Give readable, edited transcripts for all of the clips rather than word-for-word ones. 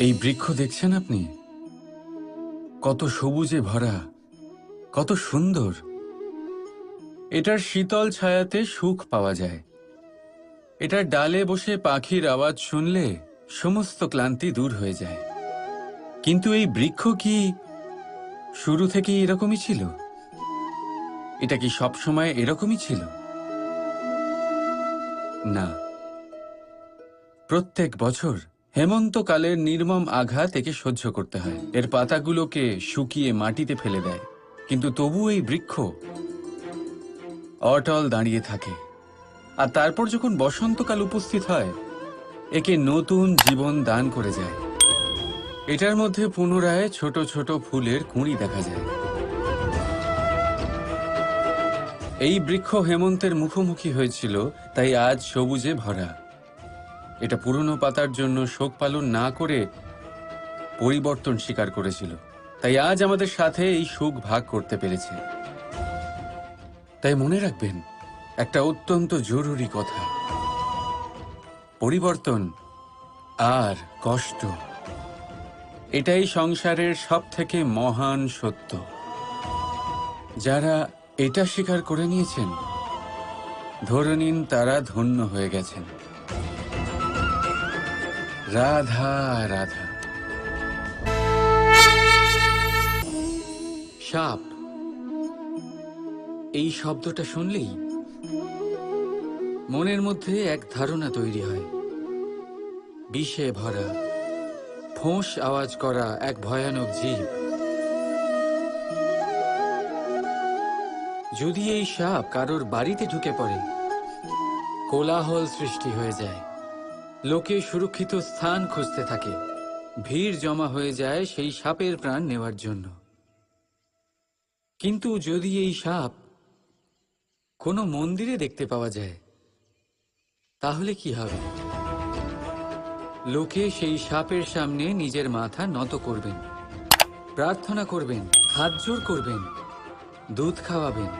এই বৃক্ষ দেখছেন আপনি? কত সবুজে ভরা, কত সুন্দর। এটার শীতল ছায়াতে সুখ পাওয়া যায়। এটার ডালে বসে পাখির আওয়াজ শুনলে সমস্ত ক্লান্তি দূর হয়ে যায়। কিন্তু এই বৃক্ষ কি শুরু থেকেই এরকমই ছিল? এটা কি সবসময় এরকমই ছিল? না। প্রত্যেক বছর হেমন্তকালের নির্মম আঘাত একে সহ্য করতে হয়। এর পাতাগুলোকে শুকিয়ে মাটিতে ফেলে দেয়, কিন্তু তবু এই বৃক্ষ অটল দাঁড়িয়ে থাকে। আর তারপর যখন বসন্তকাল উপস্থিত হয়, একে নতুন জীবন দান করে যায়। এটার মধ্যে পুনরায় ছোট ছোট ফুলের কুঁড়ি দেখা যায়। এই বৃক্ষ হেমন্তের মুখোমুখি হয়েছিল, তাই আজ সবুজে ভরা। এটা পুরনো পাতার জন্য শোক পালন না করে পরিবর্তন স্বীকার করেছিল, তাই আজ আমাদের সাথে এই সুখ ভাগ করতে পেরেছে। তাই মনে রাখবেন একটা অত্যন্ত জরুরি কথা: পরিবর্তন আর কষ্ট, এটাই সংসারের সবথেকে মহান সত্য। যারা এটা স্বীকার করে নিয়েছেন, ধরে নিন তারা ধন্য হয়ে গেছেন। রাধা রাধা। সাপ, এই শব্দটা শুনলেই মনের মধ্যে এক ধারণা তৈরি হয়। বিষে ভরা, ফোঁস আওয়াজ করা এক ভয়ানক জীব। যদি এই সাপ কারোর বাড়িতে ঢুকে পড়ে, কোলাহল সৃষ্টি হয়ে যায়। লোকে সুরক্ষিত স্থান খুঁজতে থাকে, ভিড় জমা হয়ে যায় সেই সাপের প্রাণ নেওয়ার জন্য। কিন্তু যদি এই সাপ কোনো মন্দিরে দেখতে পাওয়া যায়, তাহলে কি হবে? লোকে সেই সাপের সামনে নিজের মাথা নত করবেন, প্রার্থনা করবেন, হাত জোড় করবেন, দুধ খাওয়াবেন,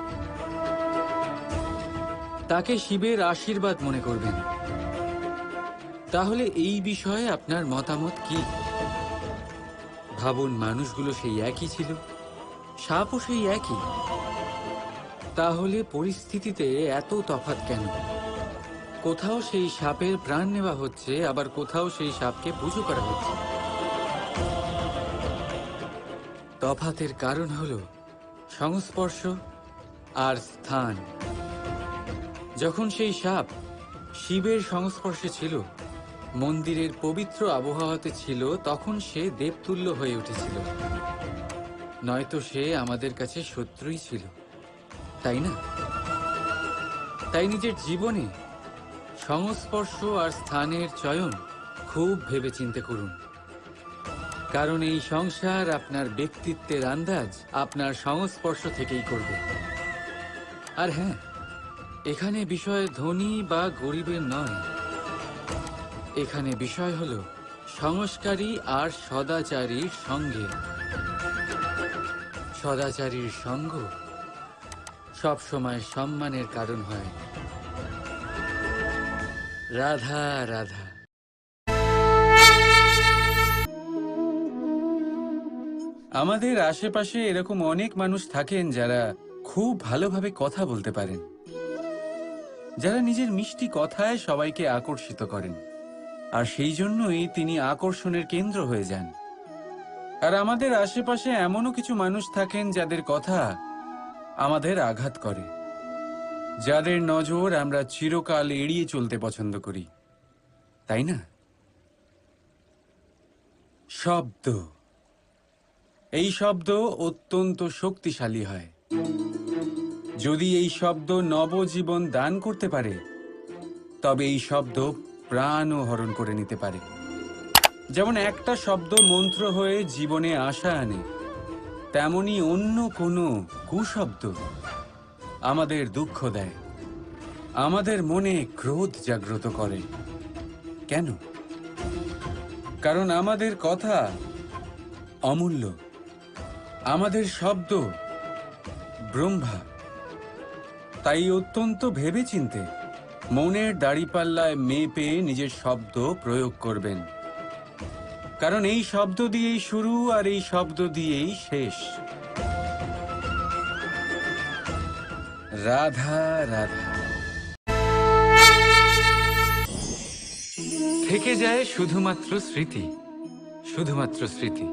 তাকে শিবের আশীর্বাদ মনে করবেন। তাহলে এই বিষয়ে আপনার মতামত কি? ভাবুন, মানুষগুলো সেই একই ছিল, সাপও সেই একই। তাহলে পরিস্থিতিতে এত তফাৎ কেন? কোথাও সেই সাপের প্রাণ নেওয়া হচ্ছে, আবার কোথাও সেই সাপকে পুজো করা হচ্ছে। তফাতের কারণ হলো সংস্পর্শ আর স্থান। যখন সেই সাপ শিবের সংস্পর্শে ছিল, মন্দিরের পবিত্র আবহাওয়াতে ছিল, তখন সে দেবতুল্য হয়ে উঠেছিল। নয়তো সে আমাদের কাছে শত্রুই ছিল, তাই না? তাই নিজের জীবনে সংস্পর্শ আর স্থানের চয়ন খুব ভেবেচিন্তে করুন, কারণ এই সংসার আপনার ব্যক্তিত্বের আন্দাজ আপনার সংস্পর্শ থেকেই করবে। আর হ্যাঁ, এখানে বিষয় ধনী বা গরিবের নয়, এখানে বিষয় হলো সংস্কারী আর সদাচারীর সঙ্গে। সদাচারীর সঙ্গ সবসময় সম্মানের কারণ হয়। রাধা রাধা। আমাদের আশেপাশে এরকম অনেক মানুষ থাকেন যারা খুব ভালোভাবে কথা বলতে পারেন, যারা নিজের মিষ্টি কথায় সবাইকে আকর্ষিত করেন, আর সেই জন্যই তিনি আকর্ষণের কেন্দ্র হয়ে যান। আর আমাদের আশেপাশে এমনও কিছু মানুষ থাকেন যাদের কথা আমাদের আঘাত করে, যাদের নজর আমরা চিরকাল এড়িয়ে চলতে পছন্দ করি, তাই না? শব্দ, এই শব্দ অত্যন্ত শক্তিশালী হয়। যদি এই শব্দ নবজীবন দান করতে পারে, তবে এই শব্দ প্রাণও হরণ করে নিতে পারে। যেমন একটা শব্দ মন্ত্র হয়ে জীবনে আশা আনে, তেমনি অন্য কোনো কুশব্দ আমাদের দুঃখ দেয়, আমাদের মনে ক্রোধ জাগ্রত করে। কেন? কারণ আমাদের কথা অমূল্য, আমাদের শব্দ ব্রহ্মা। তাই অত্যন্ত ভেবেচিন্তে মনের দাড়িপাল্লায় মেপে নিজের শব্দ প্রয়োগ করবেন। কারণ এই শব্দ দিয়েই শুরু আর এই শব্দ দিয়েই শেষ। রাধা রাধা। থেকে যায় শুধুমাত্র স্মৃতি, শুধুমাত্র স্মৃতি।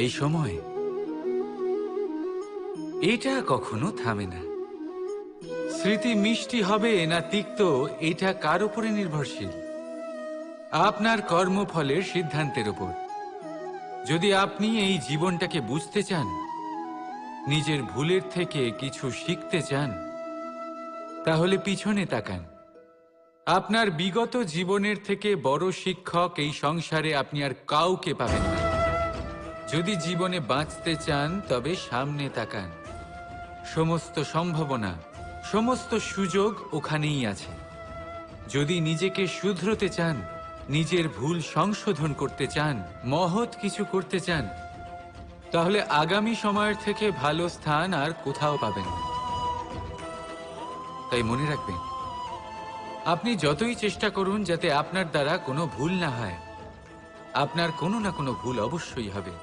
এই সময় এটা কখনো থামে না। স্মৃতি মিষ্টি হবে না তিক্ত, এটা কার উপরে নির্ভরশীল? আপনার কর্মফলের সিদ্ধান্তের উপর। যদি আপনি এই জীবনটাকে বুঝতে চান, নিজের ভুলের থেকে কিছু শিখতে চান, তাহলে পিছনে তাকান। আপনার বিগত জীবনের থেকে বড় শিক্ষক এই সংসারে আপনি আর কাউকে পাবেন না। যদি জীবনে বাঁচতে চান তবে সামনে তাকান। সমস্ত সম্ভাবনা, সমস্ত সুযোগ ওখানেই আছে। যদি নিজেকে শুধরোতে চান, নিজের ভুল সংশোধন করতে চান, মহৎ কিছু করতে চান, তাহলে আগামী সময়ের থেকে ভালো স্থান আর কোথাও পাবেন না। তাই মনে রাখবেন, আপনি যতই চেষ্টা করুন যাতে আপনার দ্বারা কোনো ভুল না হয়, আপনার কোনো না কোনো ভুল অবশ্যই হবে।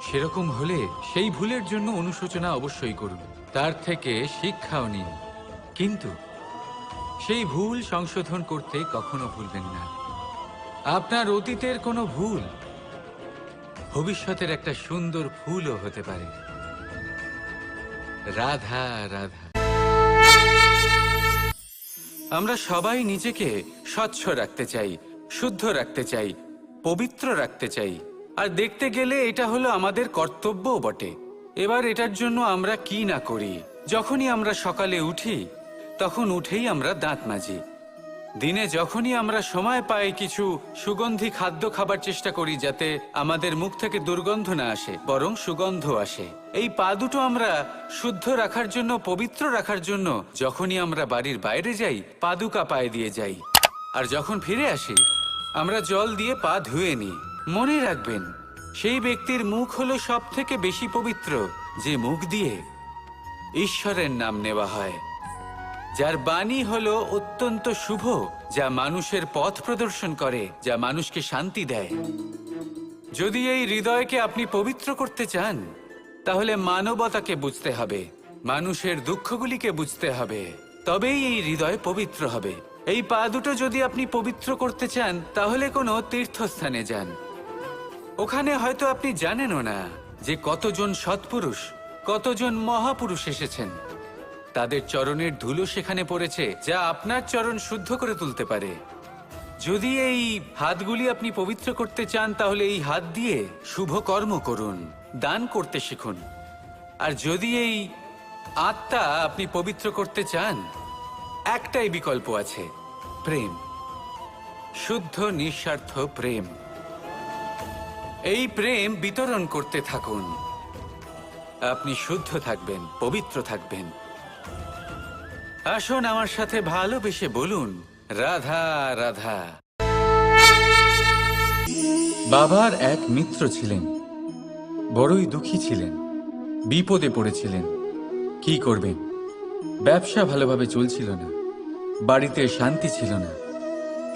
সেরকম হলে সেই ভুলের জন্য অনুশোচনা অবশ্যই করুন, তার থেকে শিক্ষাও নিন, কিন্তু সেই ভুল সংশোধন করতে কখনো ভুলবেন না। আপনার অতীতের কোনো ভুল ভবিষ্যতের একটা সুন্দর ফুলও হতে পারে। রাধা রাধা। আমরা সবাই নিজেকে স্বচ্ছ রাখতে চাই, শুদ্ধ রাখতে চাই, পবিত্র রাখতে চাই, আর দেখতে গেলে এটা হলো আমাদের কর্তব্যও বটে। এবার এটার জন্য আমরা কি না করি। যখনই আমরা সকালে উঠি, তখন উঠেই আমরা দাঁত মাজি। দিনে যখনই আমরা সময় পাই, কিছু সুগন্ধি খাদ্য খাবার চেষ্টা করি, যাতে আমাদের মুখ থেকে দুর্গন্ধ না আসে, বরং সুগন্ধ আসে। এই পা দুটো আমরা শুদ্ধ রাখার জন্য, পবিত্র রাখার জন্য যখনই আমরা বাড়ির বাইরে যাই, পাদুকা পায়ে দিয়ে যাই, আর যখন ফিরে আসি আমরা জল দিয়ে পা ধুয়ে নিই। মনে রাখবেন, সেই ব্যক্তির মুখ হলো সব থেকে বেশি পবিত্র যে মুখ দিয়ে ঈশ্বরের নাম নেওয়া হয়, যার বাণী হলো অত্যন্ত শুভ, যা মানুষের পথ প্রদর্শন করে, যা মানুষকে শান্তি দেয়। যদি এই হৃদয়কে আপনি পবিত্র করতে চান, তাহলে মানবতাকে বুঝতে হবে, মানুষের দুঃখগুলিকে বুঝতে হবে, তবেই এই হৃদয় পবিত্র হবে। এই পা দুটো যদি আপনি পবিত্র করতে চান, তাহলে কোনো তীর্থস্থানে যান। ওখানে হয়তো আপনি জানেনও না যে কতজন সৎপুরুষ, কতজন মহাপুরুষ এসেছেন। তাদের চরণের ধুলো সেখানে পড়েছে, যা আপনার চরণ শুদ্ধ করে তুলতে পারে। যদি এই হাতগুলি আপনি পবিত্র করতে চান, তাহলে এই হাত দিয়ে শুভ কর্ম করুন, দান করতে শিখুন। আর যদি এই আত্মা আপনি পবিত্র করতে চান, একটাই বিকল্প আছে, প্রেম, শুদ্ধ নিঃস্বার্থ প্রেম। এই প্রেম বিতরণ করতে থাকুন, আপনি শুদ্ধ থাকবেন, পবিত্র থাকবেন। আসুন আমার সাথে ভালোবেসে বলুন, রাধা রাধা। বাবার এক মিত্র ছিলেন, বড়ই দুঃখী ছিলেন, বিপদে পড়েছিলেন। কি করবেন? ব্যবসা ভালোভাবে চলছিল না, বাড়িতে শান্তি ছিল না,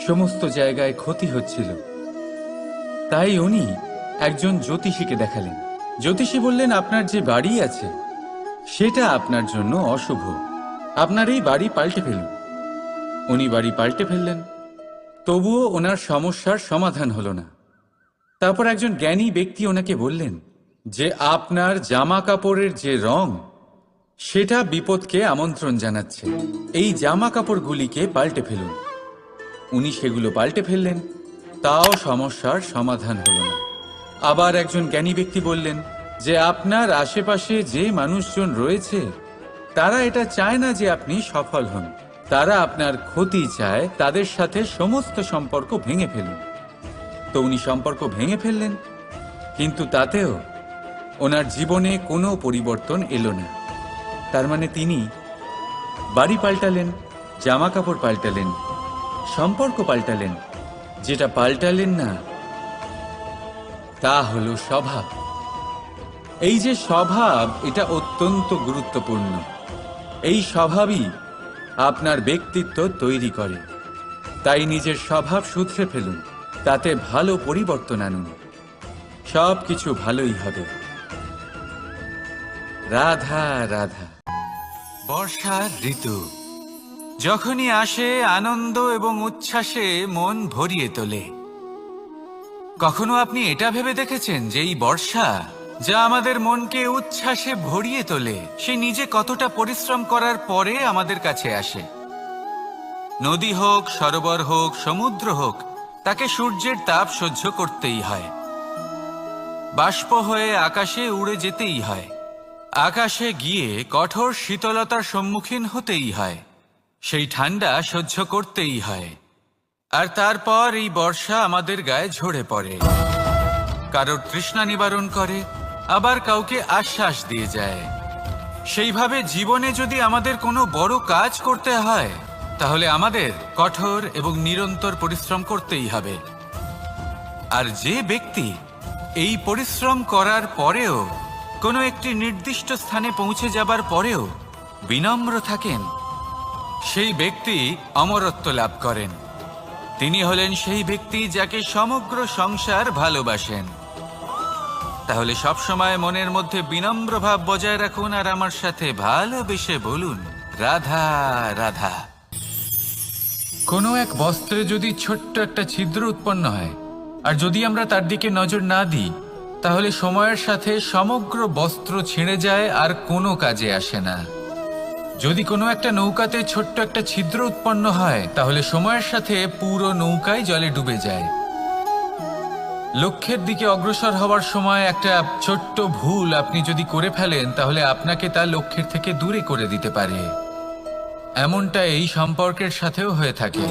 সমস্ত জায়গায় ক্ষতি হচ্ছিল। তাই উনি একজন জ্যোতিষীকে দেখালেন। জ্যোতিষী বললেন, আপনার যে বাড়ি আছে সেটা আপনার জন্য অশুভ, আপনার এই বাড়ি পাল্টে ফেলুন। উনি বাড়ি পাল্টে ফেললেন, তবুও ওনার সমস্যার সমাধান হলো না। তারপর একজন জ্ঞানী ব্যক্তি ওনাকে বললেন যে আপনার জামা কাপড়ের যে রং, সেটা বিপদকে আমন্ত্রণ জানাচ্ছে, এই জামা কাপড়গুলিকে পাল্টে ফেলুন। উনি সেগুলো পাল্টে ফেললেন, তাও সমস্যার সমাধান হলো না। আবার একজন জ্ঞানী ব্যক্তি বললেন যে আপনার আশেপাশে যে মানুষজন রয়েছে, তারা এটা চায় না যে আপনি সফল হন, তারা আপনার ক্ষতি চায়, তাদের সাথে সমস্ত সম্পর্ক ভেঙে ফেলুন। তো উনি সম্পর্ক ভেঙে ফেললেন, কিন্তু তাতেও ওনার জীবনে কোনো পরিবর্তন এলো না। তার মানে তিনি বাড়ি পাল্টালেন, জামা কাপড় পাল্টালেন, সম্পর্ক পাল্টালেন, যেটা পাল্টালেন না তা হলো স্বভাব। এই যে স্বভাব, এটা অত্যন্ত গুরুত্বপূর্ণ। এই স্বভাবই আপনার ব্যক্তিত্ব তৈরি করে। তাই নিজের স্বভাব শুধরে ফেলুন, তাতে ভালো পরিবর্তন আনুন, সবকিছু ভালোই হবে। রাধা রাধা। বর্ষার ঋতু যখনই আসে আনন্দ এবং উচ্ছ্বাসে মন ভরিয়ে তোলে। কখনো আপনি এটা ভেবে দেখেছেন যে এই বর্ষা যা আমাদের মনকে উচ্ছ্বাসে ভরিয়ে তোলে, সে নিজে কতটা পরিশ্রম করার পরে আমাদের কাছে আসে? নদী হোক, সরোবর হোক, সমুদ্র হোক, তাকে সূর্যের তাপ সহ্য করতেই হয়। বাষ্প হয়ে আকাশে উড়ে যেতেই হয়, আকাশে গিয়ে কঠোর শীতলতার সম্মুখীন হতেই হয়, সেই ঠান্ডা সহ্য করতেই হয়। আর তারপর এই বর্ষা আমাদের গায়ে ঝরে পড়ে, কারোর তৃষ্ণা নিবারণ করে, আবার কাউকে আশ্বাস দিয়ে যায়। সেইভাবে জীবনে যদি আমাদের কোনো বড় কাজ করতে হয়, তাহলে আমাদের কঠোর এবং নিরন্তর পরিশ্রম করতেই হবে। আর যে ব্যক্তি এই পরিশ্রম করার পরেও, কোনো একটি নির্দিষ্ট স্থানে পৌঁছে যাবার পরেও বিনম্র থাকেন, সেই ব্যক্তি অমরত্ব লাভ করেন। তিনি হলেন সেই ব্যক্তি যাকে সমগ্র সংসার ভালোবাসেন। তাহলে সবসময় মনের মধ্যে বিনম্র ভাব বজায় রাখুন আর আমার সাথে ভালোবেসে বলুন, রাধা রাধা। কোনো এক বস্ত্রে যদি ছোট্ট একটা ছিদ্র উৎপন্ন হয়, আর যদি আমরা তার দিকে নজর না দিই, তাহলে সময়ের সাথে সমগ্র বস্ত্র ছিঁড়ে যায় আর কোনো কাজে আসে না। যদি কোনো একটা নৌকাতে ছোট্ট একটা ছিদ্র উৎপন্ন হয়, তাহলে সময়ের সাথে পুরো নৌকাই জলে ডুবে যায়। লক্ষ্যের দিকে অগ্রসর হওয়ার সময় একটা ছোট্ট ভুল আপনি যদি করে ফেলেন, তাহলে আপনাকে তা লক্ষ্যের থেকে দূরে করে দিতে পারে। এমনটা এই সম্পর্কের সাথেও হয়ে থাকে।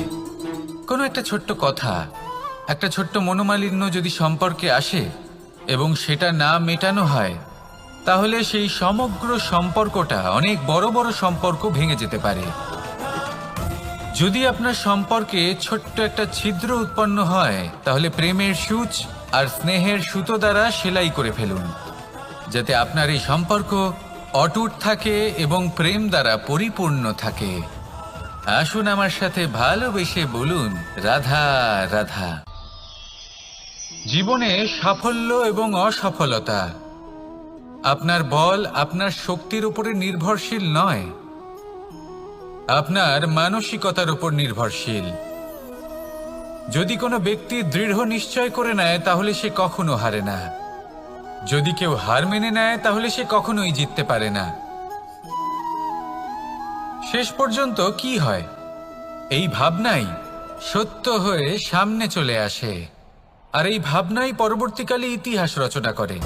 কোনো একটা ছোট্ট কথা, একটা ছোট্ট মনোমালিন্য যদি সম্পর্কে আসে এবং সেটা না মেটানো হয়, তাহলে সেই সমগ্র সম্পর্কটা অনেক বড় বড় সম্পর্ক ভেঙে যেতে পারে। যদি আপনার সম্পর্কে ছোট্ট একটা ছিদ্র উৎপন্ন হয়, তাহলে প্রেমের সূচ আর স্নেহের সুতো দ্বারা সেলাই করে ফেলুন, যাতে আপনার এই সম্পর্ক অটুট থাকে এবং প্রেম দ্বারা পরিপূর্ণ থাকে। আসুন আমার সাথে ভালোবেসে বলুন, রাধা রাধা। জীবনে সাফল্য এবং অসফলতা আপনার বল, আপনার শক্তির উপরে নির্ভরশীল নয়, আপনার মানসিকতার উপর নির্ভরশীল। যদি কোনো ব্যক্তি দৃঢ় নিশ্চয় করে নেয়, তাহলে সে কখনো হারে না। যদি কেউ হার মেনে নেয়, তাহলে সে কখনোই জিততে পারে না। শেষ পর্যন্ত কি হয়? এই ভাবনাই সত্য হয়ে সামনে চলে আসে, আর এই ভাবনাই পরবর্তীকালে ইতিহাস রচনা করে।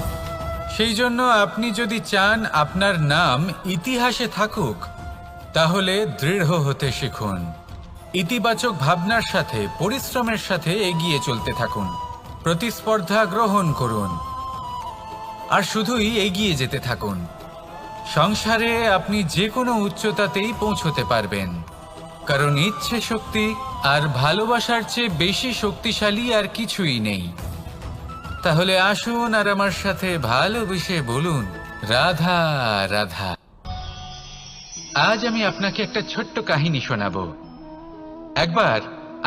সেই জন্য আপনি যদি চান আপনার নাম ইতিহাসে থাকুক, তাহলে দৃঢ় হতে শিখুন। ইতিবাচক ভাবনার সাথে, পরিশ্রমের সাথে এগিয়ে চলতে থাকুন। প্রতিস্পর্ধা গ্রহণ করুন আর শুধুই এগিয়ে যেতে থাকুন। সংসারে আপনি যে কোনো উচ্চতাতেই পৌঁছতে পারবেন, কারণ ইচ্ছে শক্তি আর ভালোবাসার চেয়ে বেশি শক্তিশালী আর কিছুই নেই। তাহলে আসুন আর আমার সাথে ভালোবেসে বলুন, রাধা রাধা। আজ আমি আপনাকে একটা ছোট্ট কাহিনী শোনাবো। একবার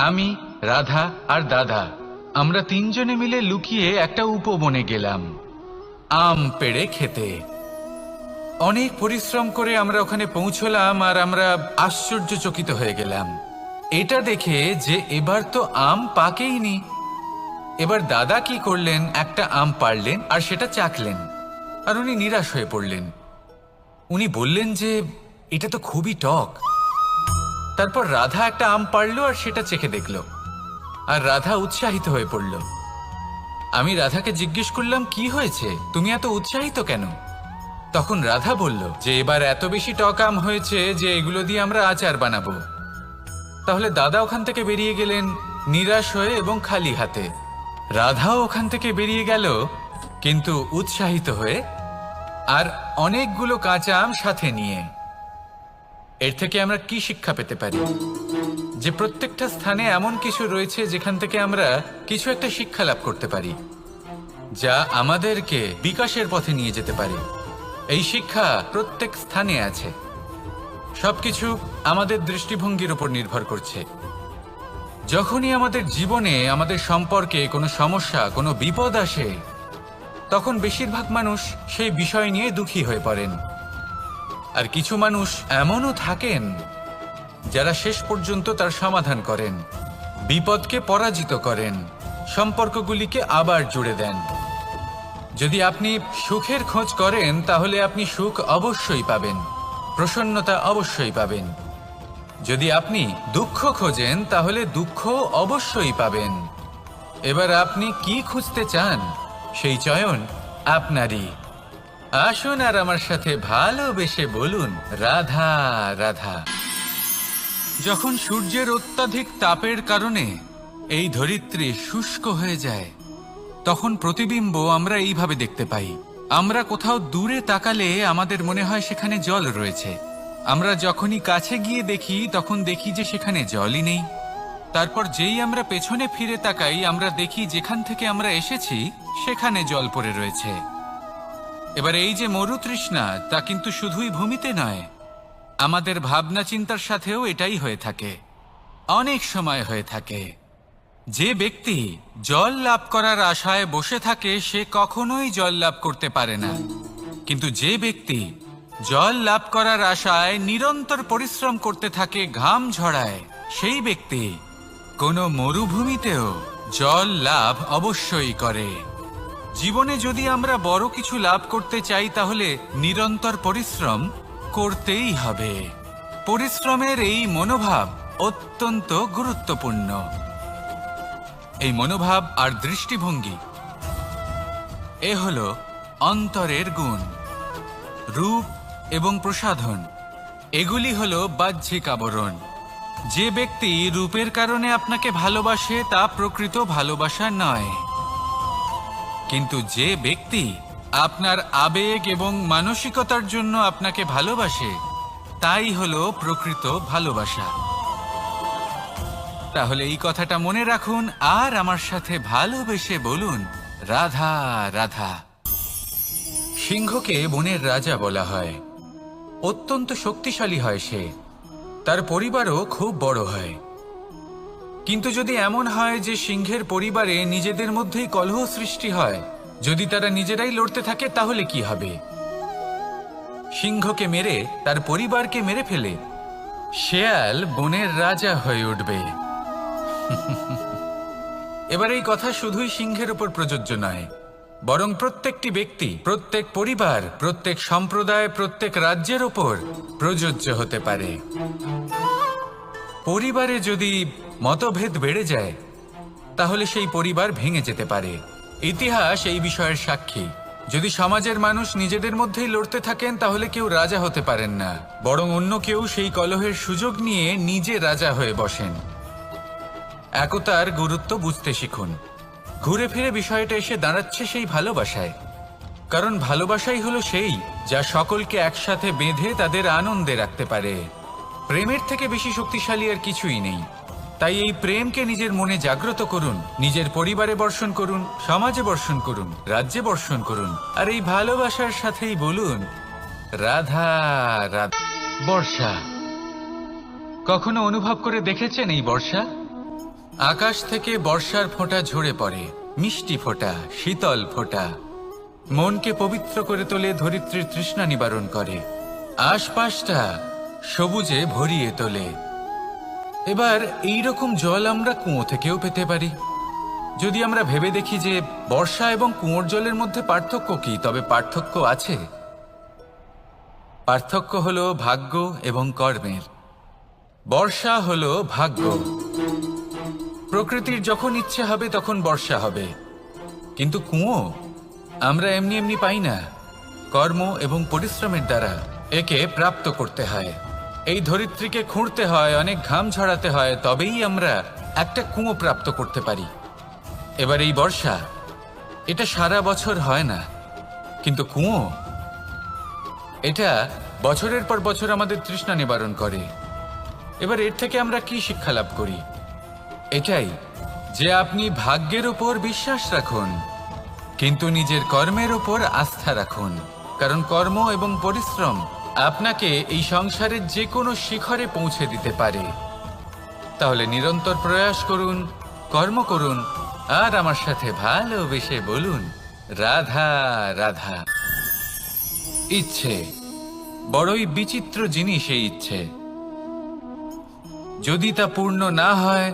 আমি, রাধা আর দাদা, আমরা তিনজনে মিলে লুকিয়ে একটা উপবনে গেলাম আম পেড়ে খেতে। অনেক পরিশ্রম করে আমরা ওখানে পৌঁছলাম আর আমরা আশ্চর্যচকিত হয়ে গেলাম এটা দেখে যে এবার তো আম পাকেইনি। এবার দাদা কি করলেন, একটা আম পাড়লেন আর সেটা চাখলেন, আর উনি নিরাশ হয়ে পড়লেন। উনি বললেন যে এটা তো খুবই টক। তারপর রাধা একটা আম পাড়লো আর সেটা চেখে দেখল, আর রাধা উৎসাহিত হয়ে পড়ল। আমি রাধাকে জিজ্ঞেস করলাম, কি হয়েছে, তুমি এত উৎসাহিত কেন? তখন রাধা বলল যে এবার এত বেশি টক আম হয়েছে যে এগুলো দিয়ে আমরা আচার বানাবো। তাহলে দাদা ওখান থেকে বেরিয়ে গেলেন নিরাশ হয়ে এবং খালি হাতে। রাধাও ওখান থেকে বেরিয়ে গেল কিন্তু উৎসাহিত হয়ে, আর অনেকগুলো কাঁচা আম সাথে নিয়ে। এর থেকে আমরা কি শিক্ষা পেতে পারি? যে প্রত্যেকটা স্থানে এমন কিছু রয়েছে যেখান থেকে আমরা কিছু একটা শিক্ষা লাভ করতে পারি, যা আমাদেরকে বিকাশের পথে নিয়ে যেতে পারে। এই শিক্ষা প্রত্যেক স্থানে আছে। সবকিছু আমাদের দৃষ্টিভঙ্গির উপর নির্ভর করছে। যখনই আমাদের জীবনে আমাদের সম্পর্কে কোনো সমস্যা, কোনো বিপদ আসে, তখন বেশিরভাগ মানুষ সেই বিষয় নিয়ে দুঃখী হয়ে পড়েন। আর কিছু মানুষ এমনও থাকেন যারা শেষ পর্যন্ত তার সমাধান করেন, বিপদকে পরাজিত করেন, সম্পর্কগুলিকে আবার জুড়ে দেন। যদি আপনি সুখের খোঁজ করেন তাহলে আপনি সুখ অবশ্যই পাবেন, প্রসন্নতা অবশ্যই পাবেন। যদি আপনি দুঃখ খোঁজেন তাহলে দুঃখ অবশ্যই পাবেন। এবার আপনি কি খুঁজতে চান সেই চয়ন আপনারই। আসুন আর আমার সাথে ভালোবেসে বলুন, রাধা রাধা। যখন সূর্যের অত্যাধিক তাপের কারণে এই ধরিত্রী শুষ্ক হয়ে যায়, তখন প্রতিবিম্ব আমরা এইভাবে দেখতে পাই। আমরা কোথাও দূরে তাকালে আমাদের মনে হয় সেখানে জল রয়েছে। আমরা যখনই কাছে গিয়ে দেখি তখন দেখি যে সেখানে জলই নেই। তারপর যেই আমরা পেছনে ফিরে তাকাই আমরা দেখি যেখান থেকে আমরা এসেছি সেখানে জল পড়ে রয়েছে। এবার এই যে মরুতৃষ্ণা, তা কিন্তু শুধুই ভূমিতে নয়, আমাদের ভাবনা চিন্তার সাথেও এটাই হয়ে থাকে, অনেক সময় হয়ে থাকে। যে ব্যক্তি জল লাভ করার আশায় বসে থাকে সে কখনোই জল লাভ করতে পারে না। কিন্তু যে ব্যক্তি জল লাভ করার আশায় নিরন্তর পরিশ্রম করতে থাকে, ঘাম ঝরায়, সেই ব্যক্তি কোনো মরুভূমিতেও জল লাভ অবশ্যই করে। জীবনে যদি আমরা বড় কিছু লাভ করতে চাই তাহলে নিরন্তর পরিশ্রম করতেই হবে। পরিশ্রমের এই মনোভাব অত্যন্ত গুরুত্বপূর্ণ। এই মনোভাব আর দৃষ্টিভঙ্গি এ হলো অন্তরের গুণ। রূপ এবং প্রসাধন এগুলি হলো বাহ্যিক আবরণ। যে ব্যক্তি রূপের কারণে আপনাকে ভালোবাসে তা প্রকৃত ভালোবাসা নয়। কিন্তু যে ব্যক্তি আপনার আবেগ এবং মানসিকতার জন্য আপনাকে ভালোবাসে তাই হলো প্রকৃত ভালোবাসা। তাহলে এই কথাটা মনে রাখুন আর আমার সাথে ভালোবেসে বলুন, রাধা রাধা। সিংহকে বনের রাজা বলা হয়। অত্যন্ত শক্তিশালী হয় সে, তার পরিবারও খুব বড় হয়। কিন্তু যদি এমন হয় যে সিংহের পরিবারে নিজেদের মধ্যেই কলহ সৃষ্টি হয়, যদি তারা নিজেরাই লড়তে থাকে, তাহলে কি হবে? সিংহকে মেরে তার পরিবারকে মেরে ফেলে শেয়াল বনের রাজা হয়ে উঠবে। এবার এই কথা শুধুই সিংহের উপর প্রযোজ্য নয়, বরং প্রত্যেকটি ব্যক্তি, প্রত্যেক পরিবার, প্রত্যেক সম্প্রদায়, প্রত্যেক রাজ্যের ওপর প্রযোজ্য হতে পারে। পরিবারে যদি মতভেদ বেড়ে যায় তাহলে সেই পরিবার ভেঙে যেতে পারে। ইতিহাস এই বিষয়ের সাক্ষী। যদি সমাজের মানুষ নিজেদের মধ্যেই লড়তে থাকেন তাহলে কেউ রাজা হতে পারেন না, বরং অন্য কেউ সেই কলহের সুযোগ নিয়ে নিজে রাজা হয়ে বসেন। একতার গুরুত্ব বুঝতে শিখুন। ঘুরে ফিরে বিষয়টা এসে দাঁড়াচ্ছে সেই ভালোবাসায়। কারণ ভালোবাসাই হলো সেই যা সকলকে একসাথে বেঁধে তাদের আনন্দে রাখতে পারে। প্রেমের থেকে বেশি শক্তিশালী আর কিছুই নেই। তাই এই প্রেমকে নিজের মনে জাগ্রত করুন, নিজের পরিবারে বর্ষণ করুন, সমাজে বর্ষণ করুন, রাজ্যে বর্ষণ করুন, আর এই ভালোবাসার সাথেই বলুন, রাধা রাধা। বর্ষা কখনো অনুভব করে দেখেছেন এই বর্ষা? আকাশ থেকে বর্ষার ফোঁটা ঝরে পড়ে, মিষ্টি ফোঁটা, শীতল ফোঁটা, মনকে পবিত্র করে তোলে, ধরিত্রীর তৃষ্ণা নিবারণ করে, আশপাশটা সবুজে ভরিয়ে তোলে। এবার এইরকম জল আমরা কুয়ো থেকেও পেতে পারি। যদি আমরা ভেবে দেখি যে বর্ষা এবং কুয়োর জলের মধ্যে পার্থক্য কি, তবে পার্থক্য আছে। পার্থক্য হলো ভাগ্য এবং কর্মের। বর্ষা হলো ভাগ্য। প্রকৃতির যখন ইচ্ছে হবে তখন বর্ষা হবে, কিন্তু কুয়ো আমরা এমনি এমনি পাই না। কর্ম এবং পরিশ্রমের দ্বারা একে প্রাপ্ত করতে হয়। এই ধরিত্রীকে খুঁড়তে হয়, অনেক ঘাম ঝরাতে হয়, তবেই আমরা একটা কুয়ো প্রাপ্ত করতে পারি। এবার এই বর্ষা, এটা সারা বছর হয় না, কিন্তু কুয়ো এটা বছরের পর বছর আমাদের তৃষ্ণা নিবারণ করে। এবার এর থেকে আমরা কি শিক্ষা লাভ করি? এটাই যে আপনি ভাগ্যের উপর বিশ্বাস রাখুন, কিন্তু নিজের কর্মের উপর আস্থা রাখুন। কারণ কর্ম এবং পরিশ্রম আপনাকে এই সংসারের যে কোনো শিখরে পৌঁছে দিতে পারে। তাহলে নিরন্তর প্রয়াস করুন, কর্ম করুন, আর আমার সাথে ভালোবেসে বলুন, রাধা রাধা। ইচ্ছে বড়ই বিচিত্র জিনিস। এই ইচ্ছে যদি তা পূর্ণ না হয়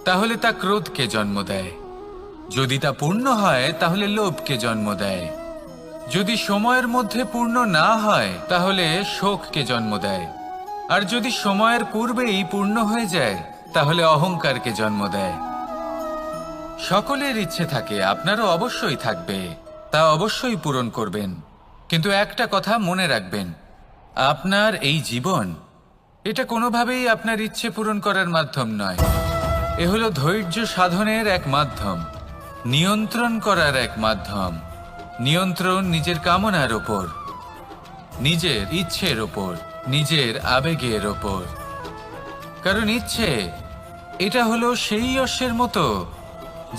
তাহলে তা ক্রোধকে জন্ম দেয়, যদি তা পূর্ণ হয় তাহলে লোভকে জন্ম দেয়, যদি সময়ের মধ্যে পূর্ণ না হয় তাহলে শোককে জন্ম দেয়, আর যদি সময়ের পূর্বেই পূর্ণ হয়ে যায় তাহলে অহংকারকে জন্ম দেয়। সকলের ইচ্ছে থাকে, আপনারও অবশ্যই থাকবে, তা অবশ্যই পূরণ করবেন। কিন্তু একটা কথা মনে রাখবেন, আপনার এই জীবন এটা কোনোভাবেই আপনার ইচ্ছে পূরণ করার মাধ্যম নয়। এ হলো ধৈর্য সাধনের এক মাধ্যম, নিয়ন্ত্রণ করার এক মাধ্যম। নিয়ন্ত্রণ নিজের কামনার ওপর, নিজের ইচ্ছের ওপর, নিজের আবেগের ওপর। কারণ ইচ্ছে এটা হলো সেই অশ্বের মতো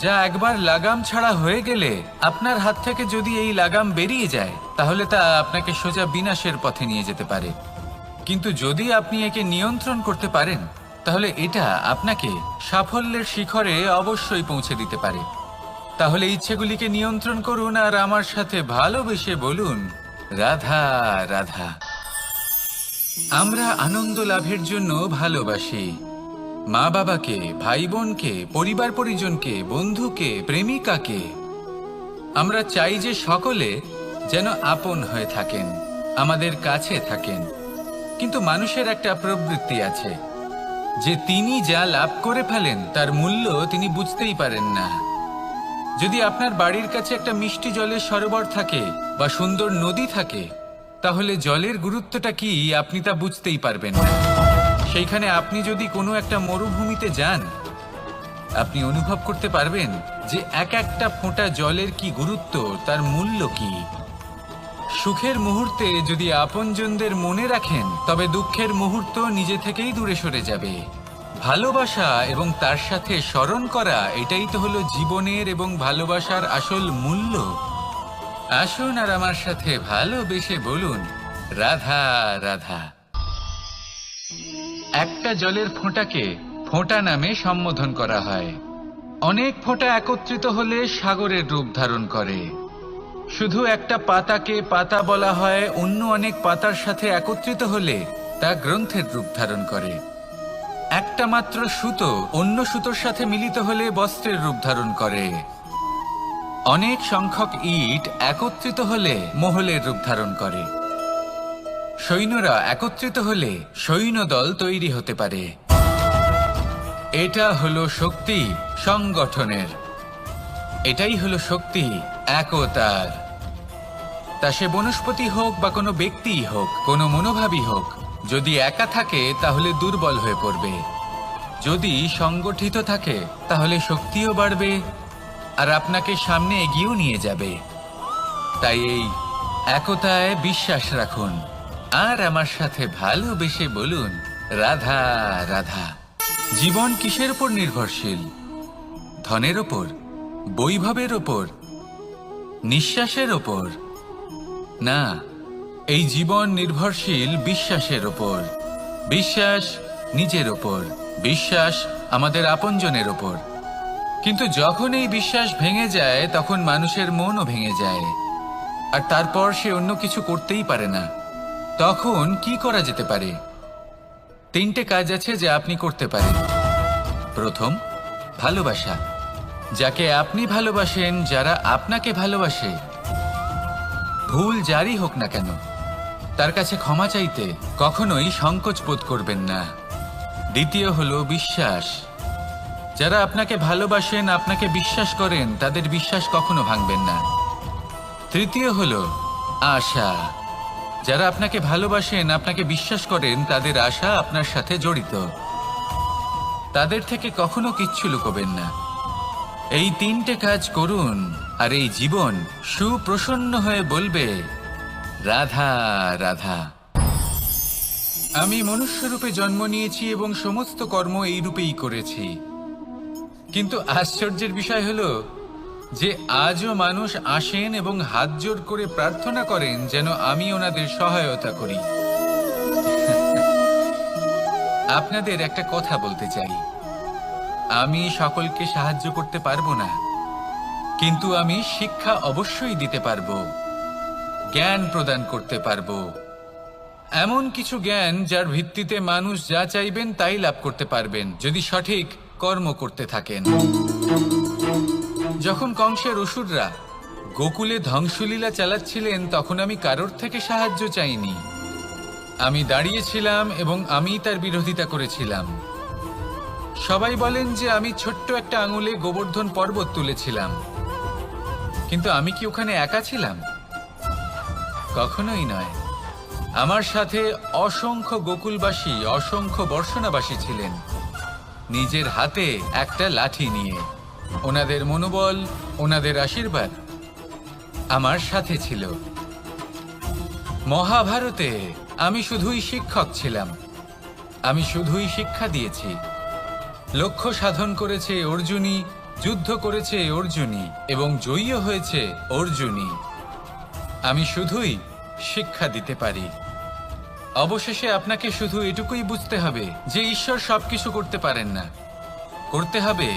যা একবার লাগাম ছাড়া হয়ে গেলে আপনার হাত থেকে যদি এই লাগাম বেরিয়ে যায় তাহলে তা আপনাকে সোজা বিনাশের পথে নিয়ে যেতে পারে। কিন্তু যদি আপনি একে নিয়ন্ত্রণ করতে পারেন তাহলে এটা আপনাকে সাফল্যের শিখরে অবশ্যই পৌঁছে দিতে পারে। তাহলে ইচ্ছেগুলিকে নিয়ন্ত্রণ করুন আর আমার সাথে ভালোবেসে বলুন, রাধা রাধা। আমরা আনন্দ লাভের জন্য ভালোবাসি মা বাবাকে, ভাই বোনকে, পরিবার পরিজনকে, বন্ধুকে, প্রেমিকাকে। আমরা চাই যে সকলে যেন আপন হয়ে থাকেন, আমাদের কাছে থাকেন। কিন্তু মানুষের একটা প্রবৃত্তি আছে যে তিনি যা লাভ করে ফেলেন তার মূল্য তিনি বুঝতেই পারেন না। যদি আপনার বাড়ির কাছে একটা মিষ্টি জলের সরোবর থাকে বা সুন্দর নদী থাকে তাহলে জলের গুরুত্বটা কি আপনি তা বুঝতেই পারবেন না। সেইখানে আপনি যদি কোনো একটা মরুভূমিতে যান আপনি অনুভব করতে পারবেন যে এক একটা ফোঁটা জলের কি গুরুত্ব, তার মূল্য কি। সুখের মুহূর্তে যদি আপনজনদের মনে রাখেন তবে দুঃখের মুহূর্ত নিজে থেকেই দূরে সরে যাবে। ভালোবাসা এবং তার সাথে স্মরণ করা, এটাই তো হলো জীবনের এবং ভালোবাসার আসল মূল্য। আসুন আর আমার সাথে ভালোবেসে বলুন, রাধা রাধা। একটা জলের ফোঁটাকে ফোঁটা নামে সম্বোধন করা হয়। অনেক ফোঁটা একত্রিত হলে সাগরের রূপ ধারণ করে। শুধু একটা পাতাকে পাতা বলা হয়, অন্য অনেক পাতার সাথে একত্রিত হলে তা গ্রন্থের রূপ ধারণ করে। একটা মাত্র সুতো অন্য সুতোর সাথে মিলিত হলে বস্ত্রের রূপ ধারণ করে। অনেক সংখ্যক ইট একত্রিত হলে মহলের রূপ ধারণ করে। সৈন্যরা একত্রিত হলে সৈন্যদল তৈরি হতে পারে। এটা হলো শক্তি সংগঠনের, এটাই হলো শক্তি একতার। তা সে বনস্পতি হোক বা কোনো ব্যক্তিই হোক, কোনো মনোভাবই হোক, যদি একা থাকে তাহলে দুর্বল হয়ে পড়বে। যদি সংগঠিত থাকে তাহলে শক্তিও বাড়বে আর আপনাকে সামনে এগিয়েও নিয়ে যাবে। তাই এই একতায় বিশ্বাস রাখুন আর আমার সাথে ভালোবেসে বলুন, রাধা রাধা। জীবন কিসের উপর নির্ভরশীল? ধনের ওপর, বৈভবের ওপর, নিঃশ্বাসের ওপর? না, এই জীবন নির্ভরশীল বিশ্বাসের ওপর। বিশ্বাস নিজের ওপর, বিশ্বাস আমাদের আপনজনের ওপর। কিন্তু যখন এই বিশ্বাস ভেঙে যায় তখন মানুষের মনও ভেঙে যায় আর তারপর সে অন্য কিছু করতেই পারে না। তখন কি করা যেতে পারে? 3টে কাজ আছে যা আপনি করতে পারেন। প্রথম, ভালোবাসা। যাকে আপনি ভালোবাসেন, যারা আপনাকে ভালোবাসে, ভুল যারই হোক না কেন, তার কাছে ক্ষমা চাইতে কখনোই সংকোচ বোধ করবেন না। দ্বিতীয় হলো বিশ্বাস। যারা আপনাকে ভালোবাসেন, আপনাকে বিশ্বাস করেন, তাদের বিশ্বাস কখনো ভাঙবেন না। তৃতীয় হলো আশা। যারা আপনাকে ভালোবাসেন, আপনাকে বিশ্বাস করেন, তাদের আশা আপনার সাথে জড়িত। তাদের থেকে কখনো কিচ্ছু লুকোবেন না। এই 3টে কাজ করুন আর এই জীবন সুপ্রসন্ন হয়ে বলবে, রাধা রাধা। আমি মনুষ্যরূপে জন্ম নিয়েছি এবং সমস্ত কর্ম এই রূপেই করেছি। কিন্তু আশ্চর্যের বিষয় হলো যে আজও মানুষ আসেন এবং হাত জোড় করে প্রার্থনা করেন যেন আমি ওনাদের সহায়তা করি। আপনাদের একটা কথা বলতে চাই। আমি সকলকে সাহায্য করতে পারবো না, কিন্তু আমি শিক্ষা অবশ্যই দিতে পারবো, জ্ঞান প্রদান করতে পারবো, এমন কিছু জ্ঞান যার ভিত্তিতে মানুষ যা চাইবেন তাই লাভ করতে পারবেন যদি সঠিক কর্ম করতে থাকেন। যখন কংসের অসুররা গোকুলে ধ্বংসলীলা চালাচ্ছিলেন তখন আমি কারোর থেকে সাহায্য চাইনি। আমি দাঁড়িয়েছিলাম এবং আমি তার বিরোধিতা করেছিলাম। সবাই বলেন যে আমি ছোট্ট একটা আঙুলে গোবর্ধন পর্বত তুলেছিলাম, কিন্তু আমি কি ওখানে একা ছিলাম? কখনোই নয়। আমার সাথে অসংখ্য গোকুলবাসী, অসংখ্য বর্ষণাবাসী ছিলেন, নিজের হাতে একটা লাঠি নিয়ে। ওনাদের মনোবল, ওনাদের আশীর্বাদ আমার সাথে ছিল। মহাভারতে আমি শুধুই শিক্ষক ছিলাম, আমি শুধুই শিক্ষা দিয়েছি। লক্ষ্য সাধন করেছে অর্জুনই, যুদ্ধ করেছে অর্জুনই এবং জয়ীও হয়েছে অর্জুনই। আমি শুধুই শিক্ষা দিতে পারি। অবশেষে আপনাকে শুধু এটুকুই বুঝতে হবে যে ঈশ্বর সবকিছু করতে পারেন না, করতে হবে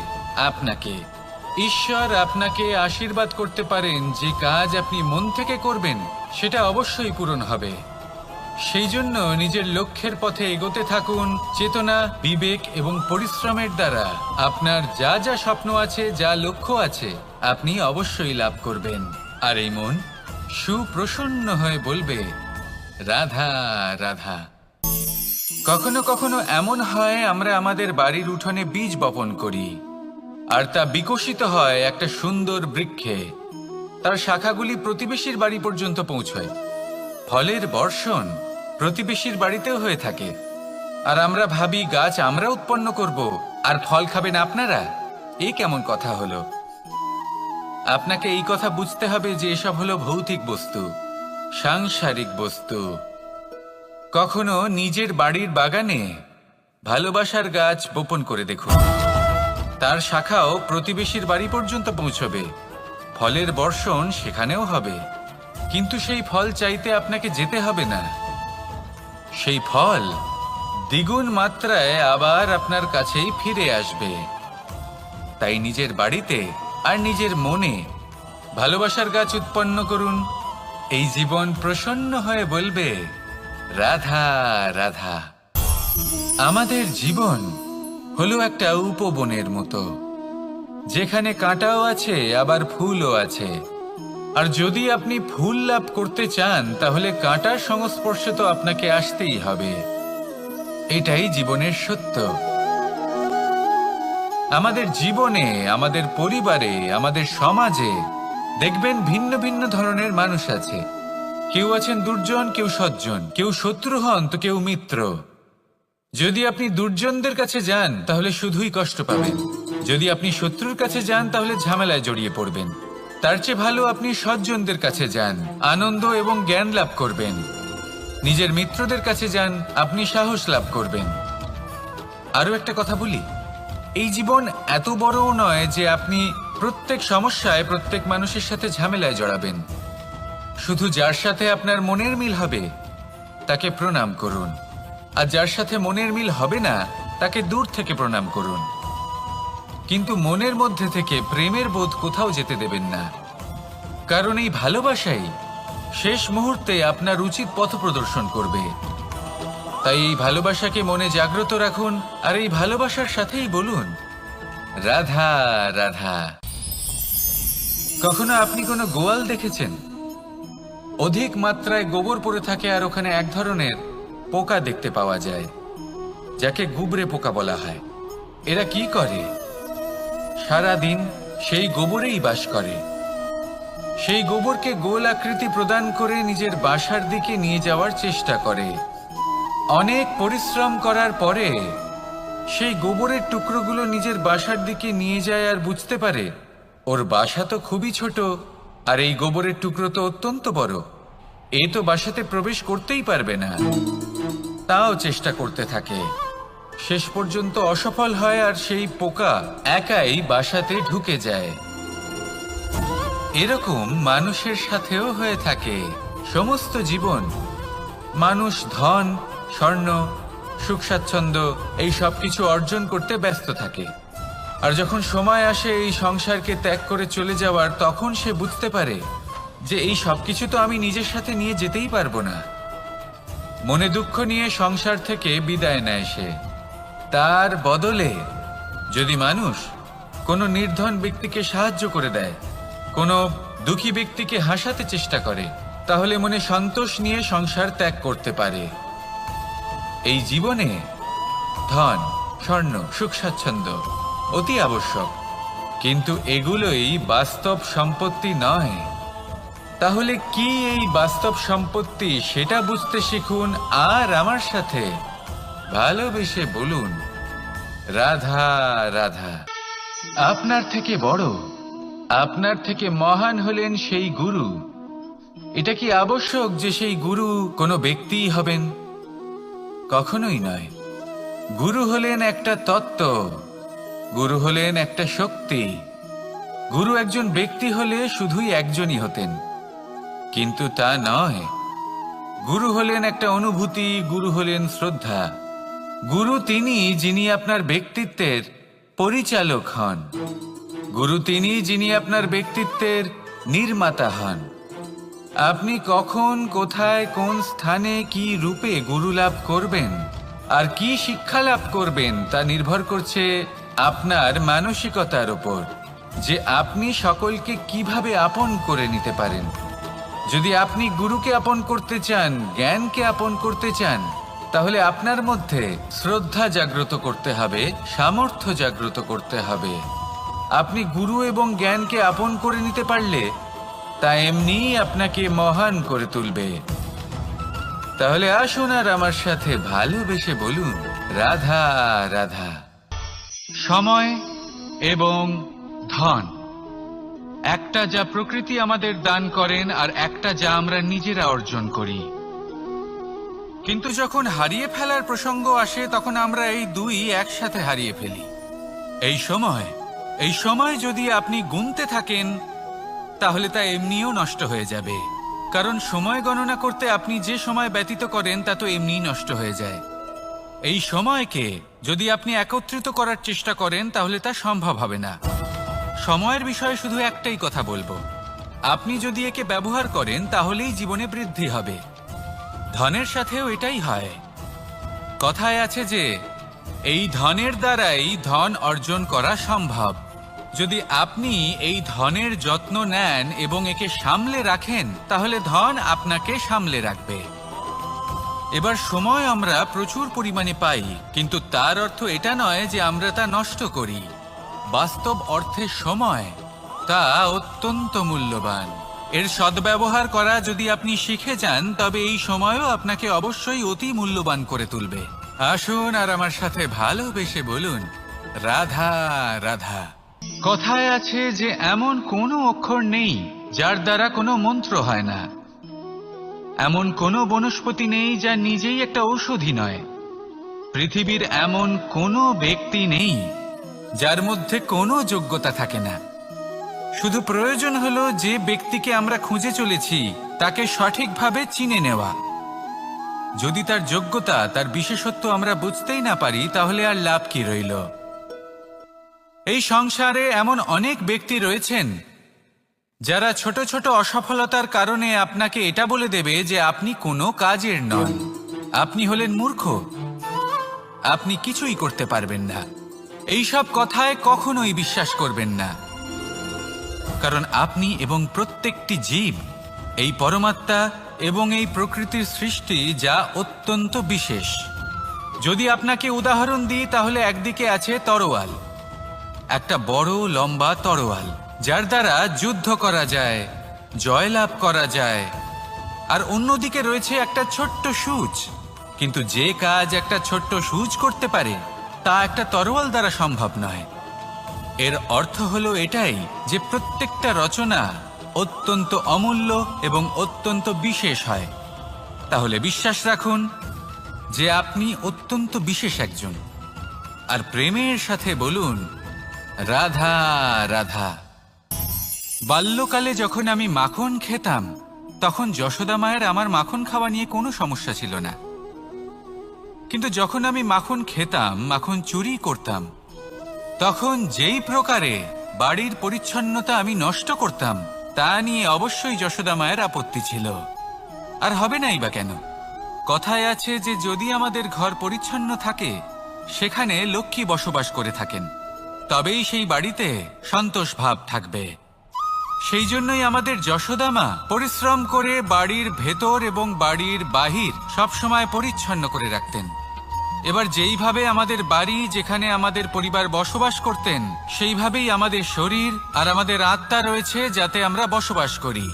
আপনাকে। ঈশ্বর আপনাকে আশীর্বাদ করতে পারেন যে কাজ আপনি মন থেকে করবেন সেটা অবশ্যই পূরণ হবে। সেই জন্য নিজের লক্ষ্যের পথে এগোতে থাকুন। চেতনা, বিবেক এবং পরিশ্রমের দ্বারা আপনার যা যা স্বপ্ন আছে, যা লক্ষ্য আছে, আপনি অবশ্যই লাভ করবেন। আর এই মন সুপ্রসন্ন হয়ে বলবে, রাধা রাধা। কখনো কখনো এমন হয় আমরা আমাদের বাড়ির উঠোনে বীজ বপন করি, আর তা বিকশিত হয় একটা সুন্দর বৃক্ষে। তার শাখাগুলি প্রতিবেশীর বাড়ি পর্যন্ত পৌঁছয়। ফলের বর্ষণ প্রতিবেশীর বাড়িতেও হয়ে থাকে। আর আমরা ভাবি গাছ আমরা উৎপন্ন করব আর ফল খাবেন আপনারা। এই কেমন কথা হলো? আপনাকে এই কথা বুঝতে হবে যে এসব হলো ভৌতিক বস্তু, সাংসারিক বস্তু। কখনো নিজের বাড়ির বাগানে ভালোবাসার গাছ বপন করে দেখুন। তার শাখাও প্রতিবেশীর বাড়ি পর্যন্ত পৌঁছবে, ফলের বর্ষণ সেখানেও হবে। কিন্তু সেই ফল চাইতে আপনাকে যেতে হবে না, সেই ফল দ্বিগুণ মাত্রায় আবার আপনার কাছেই ফিরে আসবে। তাই নিজের বাড়িতে আর নিজের মনে ভালোবাসার গাছ উৎপন্ন করুন। এই জীবন প্রসন্ন হয়ে বলবে, রাধা রাধা। আমাদের জীবন হলো একটা উপবনের মতো, যেখানে কাঁটাও আছে আবার ফুলও আছে। আর যদি আপনি ফুল লাভ করতে চান তাহলে কাঁটার সংস্পর্শে তো আপনাকে আসতেই হবে। এটাই জীবনের সত্য। আমাদের জীবনে, আমাদের পরিবারে, আমাদের সমাজে দেখবেন ভিন্ন ভিন্ন ধরনের মানুষ আছে। কেউ আছেন দুর্জন, কেউ সজ্জন, কেউ শত্রু হন তো কেউ মিত্র। যদি আপনি দুর্জনদের কাছে যান তাহলে শুধুই কষ্ট পাবেন, যদি আপনি শত্রুর কাছে যান তাহলে ঝামেলায় জড়িয়ে পড়বেন। তার চেয়ে ভালো আপনি সজ্জনদের কাছে যান, আনন্দ এবং জ্ঞান লাভ করবেন। নিজের মিত্রদের কাছে যান, আপনি সাহস লাভ করবেন। আরও একটা কথা বলি, এই জীবন এত বড়ও নয় যে আপনি প্রত্যেক সমস্যায় প্রত্যেক মানুষের সাথে ঝামেলায় জড়াবেন। শুধু যার সাথে আপনার মনের মিল হবে তাকে প্রণাম করুন, আর যার সাথে মনের মিল হবে না তাকে দূর থেকে প্রণাম করুন। কিন্তু মনের মধ্যে থেকে প্রেমের বোধ কোথাও যেতে দেবেন না, কারণ এই ভালোবাসাই শেষ মুহূর্তে আপনার উচিত পথ প্রদর্শন করবে। তাই এই ভালোবাসাকে মনে জাগ্রত রাখুন, আর এই ভালোবাসার সাথেই বলুন, রাধা রাধা। কখনো আপনি কোনো গোয়াল দেখেছেন? অধিক মাত্রায় গোবর পড়ে থাকে আর ওখানে এক ধরনের পোকা দেখতে পাওয়া যায়, যাকে গুবরে পোকা বলা হয়। এরা কি করে? সারা দিন সেই গোবরেই বাস করে। সেই গোবরকে গোল আকৃতি প্রদান করে নিজের বাসার দিকে নিয়ে যাওয়ার চেষ্টা করে। অনেক পরিশ্রম করার পরে সেই গোবরের টুকরোগুলো নিজের বাসার দিকে নিয়ে যায় আর বুঝতে পারে ওর বাসা তো খুবই ছোট, আর এই গোবরের টুকরো তো অত্যন্ত বড়। এ তো বাসাতে প্রবেশ করতেই পারবে না। তাও চেষ্টা করতে থাকে, শেষ পর্যন্ত অসফল হয় আর সেই পোকা একাই বাসাতে ঢুকে যায়। এরকম মানুষের সাথেও হয়ে থাকে। সমস্ত জীবন মানুষ ধন, স্বর্ণ, সুখ স্বাচ্ছন্দ্য এই সব কিছু অর্জন করতে ব্যস্ত থাকে, আর যখন সময় আসে এই সংসারকে ত্যাগ করে চলে যাওয়ার, তখন সে বুঝতে পারে যে এই সবকিছু তো আমি নিজের সাথে নিয়ে যেতেই পারবো না। মনে দুঃখ নিয়ে সংসার থেকে বিদায় নেয় সে। তার বদলে যদি মানুষ কোনো নির্ধন ব্যক্তিকে সাহায্য করে দেয়, কোনো দুঃখী ব্যক্তিকে হাসাতে চেষ্টা করে, তাহলে মনে সন্তোষ নিয়ে সংসার ত্যাগ করতে পারে। এই জীবনে ধন, স্বর্ণ, সুখ স্বাচ্ছন্দ্য অতি আবশ্যক, কিন্তু এগুলোই বাস্তব সম্পত্তি নয়। তাহলে কি এই বাস্তব সম্পত্তি, সেটা বুঝতে শিখুন আর আমার সাথে ভালোবেসে বলুন, রাধা রাধা। আপনার থেকে বড়, আপনার থেকে মহান হলেন সেই গুরু। এটা কি আবশ্যক যে সেই গুরু কোনো ব্যক্তিই হবেন? কখনোই নয়। গুরু হলেন একটা তত্ত্ব, গুরু হলেন একটা শক্তি। গুরু একজন ব্যক্তি হলে শুধুই একজনই হতেন, কিন্তু তা নয়। গুরু হলেন একটা অনুভূতি, গুরু হলেন শ্রদ্ধা। গুরু তিনি যিনি আপনার ব্যক্তিত্বের পরিচালক হন। গুরু তিনি যিনি আপনার ব্যক্তিত্বের নির্মাতা হন। আপনি কখন, কোথায়, কোন স্থানে, কি রূপে গুরু লাভ করবেন আর কি শিক্ষা লাভ করবেন তা নির্ভর করছে আপনার মানসিকতার উপর, যে আপনি সকলকে কিভাবে আপন করে নিতে পারেন। যদি আপনি গুরুকে আপন করতে চান, জ্ঞানকে আপন করতে চান, তাহলে আপনার মধ্যে শ্রদ্ধা জাগ্রত করতে হবে, সামর্থ্য জাগ্রত করতে হবে। আপনি গুরু এবং জ্ঞানকে আপন করে নিতে পারলে তা এমনিই আপনাকে মহান করে তুলবে। তাহলে আসুন আর আমার সাথে ভালোবেসে বলুন, রাধা রাধা। সময় এবং ধন, একটা যা প্রকৃতি আমাদের দান করেন আর একটা যা আমরা নিজেরা অর্জন করি। কিন্তু যখন হারিয়ে ফেলার প্রসঙ্গ আসে, তখন আমরা এই দুই একসাথে হারিয়ে ফেলি। এই সময় যদি আপনি গুনতে থাকেন, তাহলে তা এমনিও নষ্ট হয়ে যাবে। কারণ সময় গণনা করতে আপনি যে সময় ব্যতীত করেন তা তো এমনিই নষ্ট হয়ে যায়। এই সময়কে যদি আপনি একত্রিত করার চেষ্টা করেন, তাহলে তা সম্ভব হবে না। সময়ের বিষয়ে শুধু একটাই কথা বলবো, আপনি যদি একে ব্যবহার করেন তাহলেই জীবনে বৃদ্ধি হবে। ধনের সাথেও এটাই হয়। কথায় আছে যে এই ধনের দ্বারাই ধন অর্জন করা সম্ভব। যদি আপনি এই ধনের যত্ন নেন এবং একে সামলে রাখেন, তাহলে ধন আপনাকে সামলে রাখবে। এবার সময় আমরা প্রচুর পরিমাণে পাই, কিন্তু তার অর্থ এটা নয় যে আমরা তা নষ্ট করি। বাস্তব অর্থে সময় তা অত্যন্ত মূল্যবান। এর সদ্ব্যবহার করা যদি আপনি শিখে যান, তবে এই সময়ও আপনাকে অবশ্যই অতি মূল্যবান করে তুলবে। আসুন আর আমার সাথে ভালোবেসে বলুন, রাধা রাধা। কথায় আছে যে এমন কোনো অক্ষর নেই যার দ্বারা কোনো মন্ত্র হয় না। এমন কোনো বনস্পতি নেই যা নিজেই একটা ঔষধি নয়। পৃথিবীর এমন কোনো ব্যক্তি নেই যার মধ্যে কোনো যোগ্যতা থাকে না। শুধু প্রয়োজন হলো যে ব্যক্তিকে আমরা খুঁজে চলেছি তাকে সঠিকভাবে চিনে নেওয়া। যদি তার যোগ্যতা, তার বিশেষত্ব আমরা বুঝতেই না পারি, তাহলে আর লাভ কি রইল? এই সংসারে এমন অনেক ব্যক্তি রয়েছেন যারা ছোট ছোট অসফলতার কারণে আপনাকে এটা বলে দেবে যে আপনি কোনো কাজের নন, আপনি হলেন মূর্খ, আপনি কিছুই করতে পারবেন না। এইসব কথায় কখনোই বিশ্বাস করবেন না, কারণ আপনি এবং প্রত্যেকটি জীব এই পরমাত্মা এবং এই প্রকৃতির সৃষ্টি, যা অত্যন্ত বিশেষ। যদি আপনাকে উদাহরণ দিই, তাহলে একদিকে আছে তরোয়াল, একটা বড় লম্বা তরোয়াল, যার দ্বারা যুদ্ধ করা যায়, জয়লাভ করা যায়। আর অন্যদিকে রয়েছে একটা ছোট্ট সূচ, কিন্তু যে কাজ একটা ছোট্ট সূচ করতে পারে তা একটা তরোয়াল দ্বারা সম্ভব নয়। এর অর্থ হলো এটাই যে প্রত্যেকটা রচনা অত্যন্ত অমূল্য এবং অত্যন্ত বিশেষ হয়। তাহলে বিশ্বাস রাখুন যে আপনি অত্যন্ত বিশেষ একজন, আর প্রেমের সাথে বলুন, রাধা রাধা। বাল্যকালে যখন আমি মাখন খেতাম, তখন যশোদা মায়ের আমার মাখন খাওয়া নিয়ে কোনো সমস্যা ছিল না। কিন্তু যখন আমি মাখন খেতাম, মাখন চুরি করতাম, তখন যেই প্রকারে বাড়ির পরিচ্ছন্নতা আমি নষ্ট করতাম তা নিয়ে অবশ্যই যশোদা মায়ের আপত্তি ছিল। আর হবে নাই বা কেন? কথায় আছে যে যদি আমাদের ঘর পরিচ্ছন্ন থাকে সেখানে লক্ষ্মী বসবাস করে থাকেন, তবেই সেই বাড়িতে সন্তোষ ভাব থাকবে। সেই জন্যই আমাদের যশোদা মা পরিশ্রম করে বাড়ির ভেতর এবং বাড়ির বাহির সবসময় পরিচ্ছন্ন করে রাখতেন। এবার যেইভাবে আমাদের বাড়ি, যেখানে আমাদের পরিবার বসবাস করতেন, সেইভাবেই আমাদের শরীর আর আমাদের আত্মা রয়েছে যাতে আমরা বসবাস করি।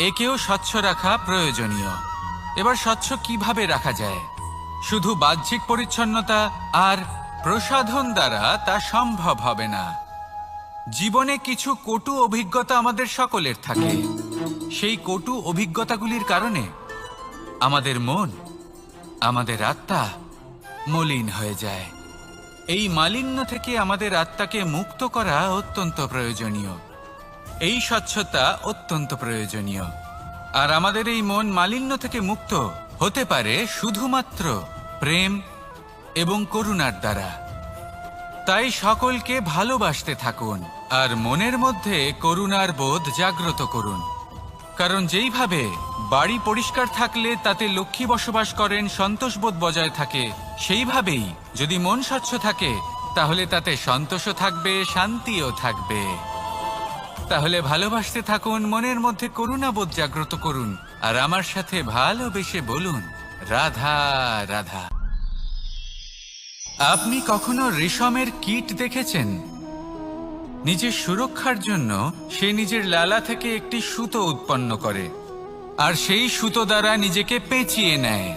একেও স্বচ্ছ রাখা প্রয়োজনীয়। এবার স্বচ্ছ কিভাবে রাখা যায়? শুধু বাহ্যিক পরিচ্ছন্নতা আর প্রসাধন দ্বারা তা সম্ভব হবে না। জীবনে কিছু কটু অভিজ্ঞতা আমাদের সকলের থাকে। সেই কটু অভিজ্ঞতাগুলির কারণে আমাদের মন, আমাদের আত্মা মলিন হয়ে যায়। এই মালিন্য থেকে আমাদের আত্মাকে মুক্ত করা অত্যন্ত প্রয়োজনীয়। এই স্বচ্ছতা অত্যন্ত প্রয়োজনীয়। আর আমাদের এই মন মালিন্য থেকে মুক্ত হতে পারে শুধুমাত্র প্রেম এবং করুণার দ্বারা। তাই সকলকে ভালোবাসতে থাকুন আর মনের মধ্যে করুণার বোধ জাগ্রত করুন। কারণ যেইভাবে বাড়ি পরিষ্কার থাকলে তাতে লক্ষ্মী বসবাস করেন, সন্তোষবোধ বজায় থাকে, সেইভাবেই যদি মন স্বচ্ছ থাকে তাহলে তাতে সন্তোষও থাকবে, শান্তিও থাকবে। তাহলে ভালোবাসতে থাকুন, মনের মধ্যে করুণাবোধ জাগ্রত করুন আর আমার সাথে ভালোবেসে বলুন, রাধা রাধা। আপনি কখনো রেশমের কীট দেখেছেন? নিজের সুরক্ষার জন্য সে নিজের লালা থেকে একটি সুতো উৎপন্ন করে আর সেই সুতো দ্বারা নিজেকে পেঁচিয়ে নেয়,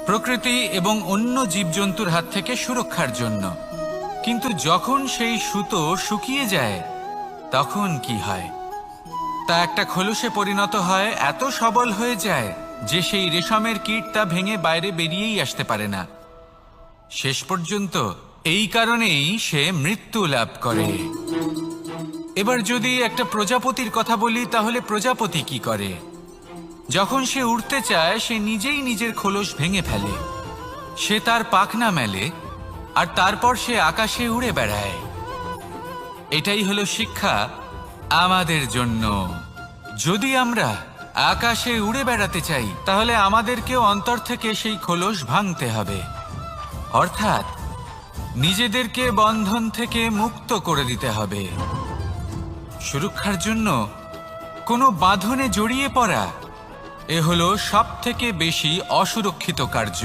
প্রকৃতি এবং অন্য জীবজন্তুর হাত থেকে সুরক্ষার জন্য। কিন্তু যখন সেই সুতো শুকিয়ে যায় তখন কি হয়? তা একটা খোলসে পরিণত হয়, এত সবল হয়ে যায় যে সেই রেশমের কীট তা ভেঙে বাইরে বেরিয়েই আসতে পারে না। শেষ পর্যন্ত এই কারণেই সে মৃত্যু লাভ করে। এবার যদি একটা প্রজাপতির কথা বলি, তাহলে প্রজাপতি কি করে? যখন সে উড়তে চায় সে নিজেই নিজের খোলস ভেঙে ফেলে, সে তার পাখনা মেলে আর তারপর সে আকাশে উড়ে বেড়ায়। এটাই হলো শিক্ষা আমাদের জন্য। যদি আমরা আকাশে উড়ে বেড়াতে চাই তাহলে আমাদেরকেও অন্তর থেকে সেই খোলস ভাঙতে হবে, অর্থাৎ নিজেদেরকে বন্ধন থেকে মুক্ত করে দিতে হবে। সুরক্ষার জন্য কোনো বাঁধনে জড়িয়ে পড়া এ হলো সবথেকে বেশি অসুরক্ষিত কার্য।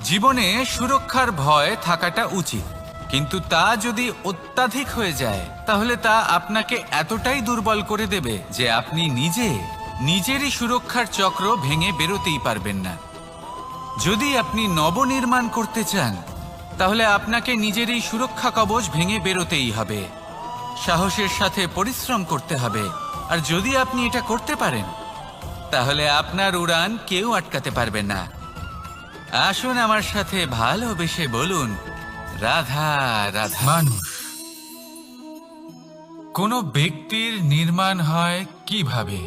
জীবনে সুরক্ষার ভয় থাকাটা উচিত, কিন্তু তা যদি অত্যাধিক হয়ে যায় তাহলে তা আপনাকে এতটাই দুর্বল করে দেবে যে আপনি নিজেরই সুরক্ষার চক্র ভেঙে বেরোতেই পারবেন না। যদি আপনি নবনির্মাণ করতে চান তাহলে আপনাকে নিজের এই সুরক্ষা কবচ ভেঙে বেরোতেই হবে, সাহসের সাথে পরিশ্রম করতে হবে। আর যদি আপনি এটা করতে পারেন তাহলে আপনার উড়ান কেউ আটকাতে পারবে না। আসুন আমার সাথে ভালোবেসে বলুন, রাধা রাধা। মানুষ, কোন ব্যক্তির নির্মাণ হয় কিভাবে?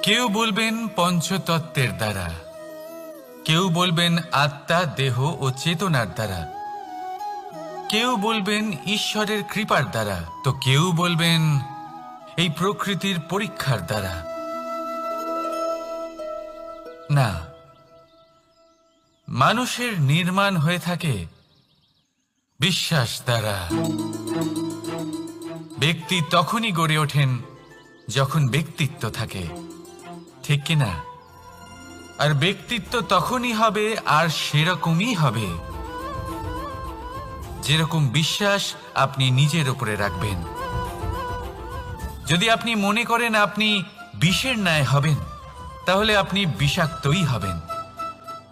কেউ বলবেন পঞ্চতত্ত্বের দ্বারা, কেউ বলবেন আত্মা, দেহ ও চেতনার দ্বারা, কেউ বলবেন ঈশ্বরের কৃপার দ্বারা, তো কেউ বলবেন এই প্রকৃতির পরীক্ষার দ্বারা। না, মানুষের নির্মাণ হয়ে থাকে বিশ্বাস দ্বারা। ব্যক্তি তখনই গড়ে ওঠেন যখন ব্যক্তিত্ব থাকে, ঠিক কিনা? আর ব্যক্তিত্ব তখনই হবে আর সেরকমই হবে যেরকম বিশ্বাস আপনি নিজের উপরে রাখবেন। যদি আপনি মনে করেন আপনি বিষের ন্যায় হবেন তাহলে আপনি বিষাক্তই হবেন।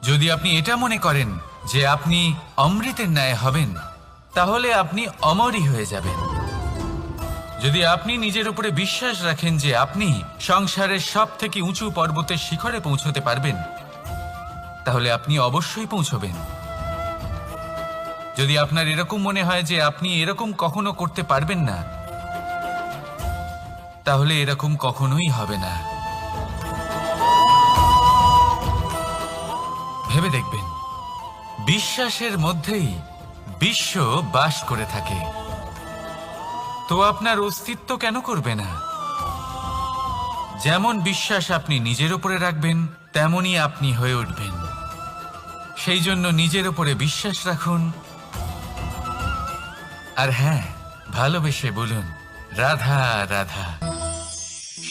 যদি আপনি এটা মনে করেন যে আপনি অমৃতের ন্যায় হবেন তাহলে আপনি অমরই হয়ে যাবেন। যদি আপনি নিজের উপরে বিশ্বাস রাখেন যে আপনি সংসারের সব থেকে উঁচু পর্বতের শিখরে পৌঁছতে পারবেন তাহলে আপনি অবশ্যই পৌঁছবেন। যদি আপনার এরকম মনে হয় যে আপনি এরকম কখনো করতে পারবেন না তাহলে এরকম কখনোই হবে না। ভেবে দেখবেন। বিশ্বাসের মধ্যেই বিশ্ব বাস করে থাকে। তো আপনার অস্তিত্ব কেন করবে না? যেমন বিশ্বাস আপনি নিজের উপরে রাখবেন, তেমনই আপনি হয়ে উঠবেন। সেই জন্য নিজের উপরে বিশ্বাস রাখুন। আর হ্যাঁ, ভালোবেসে বলুন, রাধা রাধা।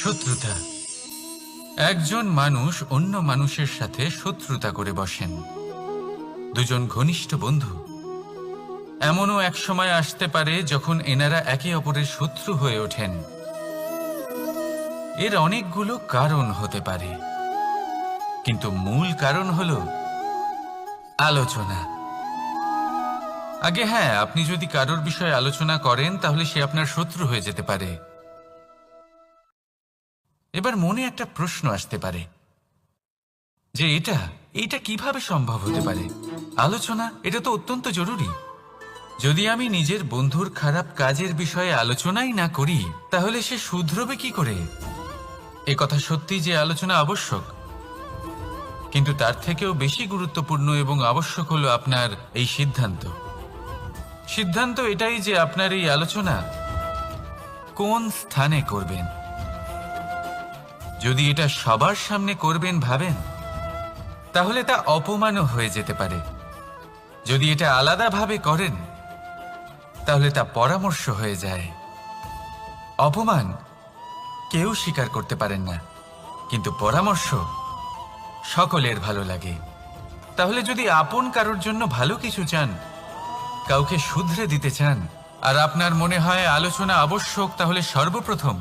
শত্রুতা। একজন মানুষ অন্য মানুষের সাথে শত্রুতা করে বসেন। দুজন ঘনিষ্ঠ বন্ধু, এমনও এক সময় আসতে পারে যখন এনারা একে অপরের শত্রু হয়ে ওঠেন। এর অনেকগুলো কারণ হতে পারে, কিন্তু মূল কারণ হলো আলোচনা। আগে হ্যাঁ, আপনি যদি কারোর বিষয়ে আলোচনা করেন তাহলে সে আপনার শত্রু হয়ে যেতে পারে। এবার মনে একটা প্রশ্ন আসতে পারে যে এটা কিভাবে সম্ভব হতে পারে? আলোচনা, এটা তো অত্যন্ত জরুরি। যদি আমি নিজের বন্ধুর খারাপ কাজের বিষয়ে আলোচনাই না করি তাহলে সে শুধরবে কি করে? এ কথা সত্যি যে আলোচনা আবশ্যক, কিন্তু তার থেকেও বেশি গুরুত্বপূর্ণ এবং আবশ্যক হলো আপনার এই সিদ্ধান্ত। সিদ্ধান্ত এটাই যে আপনার এই আলোচনা কোন স্থানে করবেন। যদি এটা সবার সামনে করবেন ভাবেন, তাহলে তা অপমানও হয়ে যেতে পারে। যদি এটা আলাদাভাবে করেন তাহলে তা পরামর্শ হয়ে যায়। অপমান কেউ স্বীকার করতে পারেন না, কিন্তু পরামর্শ সকলের ভালো লাগে। তাহলে যদি আপন কারোর জন্য ভালো কিছু চান, কাউকে শুধরে দিতে চান, আর আপনার মনে হয় আলোচনা আবশ্যক, তাহলে সর্বপ্রথম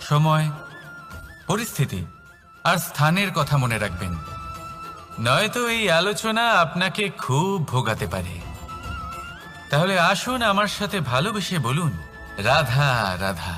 সময়, পরিস্থিতি আর স্থানের কথা মনে রাখবেন। নয়তো এই আলোচনা আপনাকে খুব ভোগাতে পারে। তাহলে আসুন আমার সাথে ভালোবেসে বলুন, রাধা রাধা।